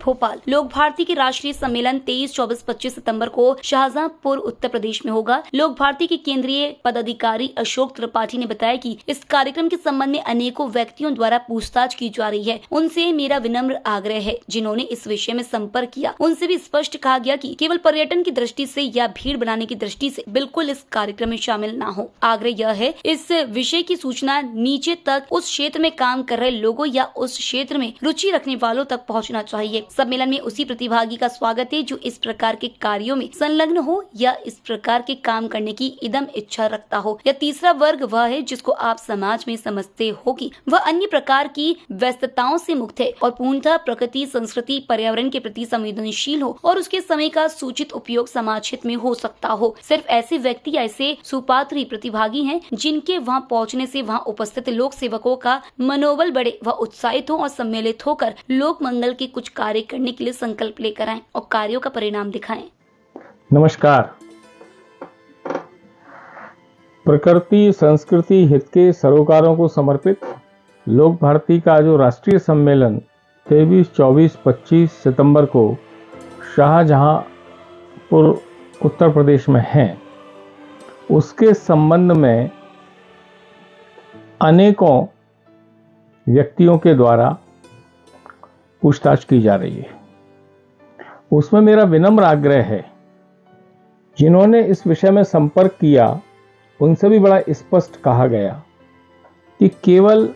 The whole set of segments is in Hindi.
भोपाल लोक भारती के राष्ट्रीय सम्मेलन 23, 24, 25 सितंबर को शाहजहांपुर उत्तर प्रदेश में होगा। लोक भारती के केंद्रीय पदाधिकारी अशोक त्रिपाठी ने बताया कि इस कार्यक्रम के संबंध में अनेकों व्यक्तियों द्वारा पूछताछ की जा रही है। उनसे मेरा विनम्र आग्रह है, जिन्होंने इस विषय में संपर्क किया उनसे भी स्पष्ट कहा गया कि केवल पर्यटन की दृष्टि से या भीड़ बनाने की दृष्टि से बिल्कुल इस कार्यक्रम में शामिल न हो। आग्रह यह है, इस विषय की सूचना नीचे तक उस क्षेत्र में काम कर रहे लोगों या उस क्षेत्र में रुचि रखने वालों तक पहुंचना चाहिए। सम्मेलन में उसी प्रतिभागी का स्वागत है जो इस प्रकार के कार्यों में संलग्न हो या इस प्रकार के काम करने की इदम इच्छा रखता हो। या तीसरा वर्ग वह है जिसको आप समाज में समझते हो कि वह अन्य प्रकार की व्यस्तताओं से मुक्त है और पूर्णतः प्रकृति, संस्कृति, पर्यावरण के प्रति संवेदनशील हो और उसके समय का सूचित उपयोग समाज हित में हो सकता हो। सिर्फ ऐसे व्यक्ति या ऐसे सुपात्र प्रतिभागी हैं जिनके वहां पहुंचने से वहां उपस्थित लोक सेवकों का मनोबल बढ़े, वह उत्साहित हो और सम्मिलित होकर लोक मंगल के कुछ कार्य करने के लिए संकल्प लेकर आएं और कार्यों का परिणाम दिखाएं। नमस्कार। प्रकृति संस्कृति हित के सरोकारों को समर्पित लोक भारती का जो राष्ट्रीय सम्मेलन 23, 24, 25 सितंबर को शाहजहांपुर उत्तर प्रदेश में है, उसके संबंध में अनेकों व्यक्तियों के द्वारा पूछताछ की जा रही है। उसमें मेरा विनम्र आग्रह है, जिन्होंने इस विषय में संपर्क किया उनसे भी बड़ा स्पष्ट कहा गया कि केवल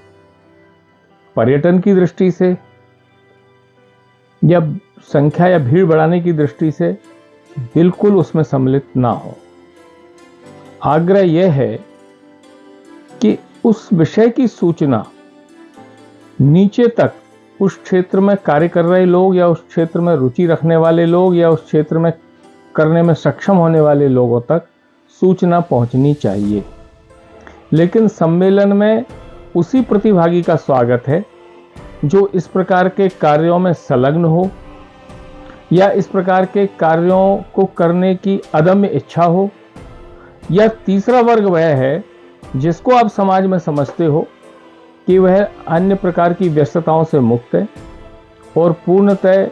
पर्यटन की दृष्टि से या संख्या या भीड़ बढ़ाने की दृष्टि से बिल्कुल उसमें सम्मिलित ना हो। आग्रह यह है कि उस विषय की सूचना नीचे तक उस क्षेत्र में कार्य कर रहे लोग या उस क्षेत्र में रुचि रखने वाले लोग या उस क्षेत्र में करने में सक्षम होने वाले लोगों तक सूचना पहुंचनी चाहिए। लेकिन सम्मेलन में उसी प्रतिभागी का स्वागत है जो इस प्रकार के कार्यों में संलग्न हो या इस प्रकार के कार्यों को करने की अदम्य इच्छा हो। या तीसरा वर्ग वह है जिसको आप समाज में समझते हो कि वह अन्य प्रकार की व्यस्तताओं से मुक्त है और पूर्णतः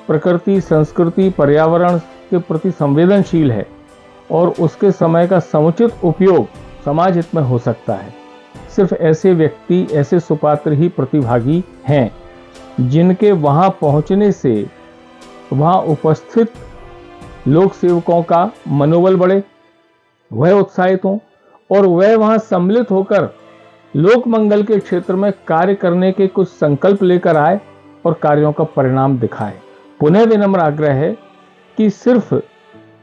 प्रकृति, संस्कृति, पर्यावरण के प्रति संवेदनशील है और उसके समय का समुचित उपयोग समाज हित में हो सकता है। सिर्फ ऐसे व्यक्ति, ऐसे सुपात्र ही प्रतिभागी हैं जिनके वहां पहुंचने से वहां उपस्थित लोक सेवकों का मनोबल बढ़े, वह उत्साहित हों और वह वहां सम्मिलित होकर लोक मंगल के क्षेत्र में कार्य करने के कुछ संकल्प लेकर आए और कार्यों का परिणाम दिखाए। पुनः विनम्र आग्रह है कि सिर्फ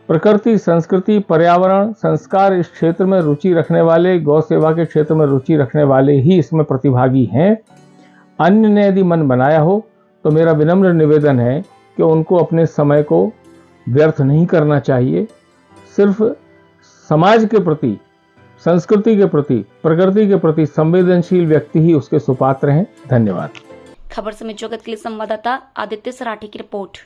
प्रकृति, संस्कृति, पर्यावरण, संस्कार इस क्षेत्र में रुचि रखने वाले, गौ सेवा के क्षेत्र में रुचि रखने वाले ही इसमें प्रतिभागी हैं। अन्य ने यदि मन बनाया हो तो मेरा विनम्र निवेदन है कि उनको अपने समय को व्यर्थ नहीं करना चाहिए। सिर्फ समाज के प्रति, संस्कृति के प्रति, प्रकृति के प्रति संवेदनशील व्यक्ति ही उसके सुपात्र हैं। धन्यवाद। खबर समय जगत के लिए संवाददाता आदित्य सराठी की रिपोर्ट।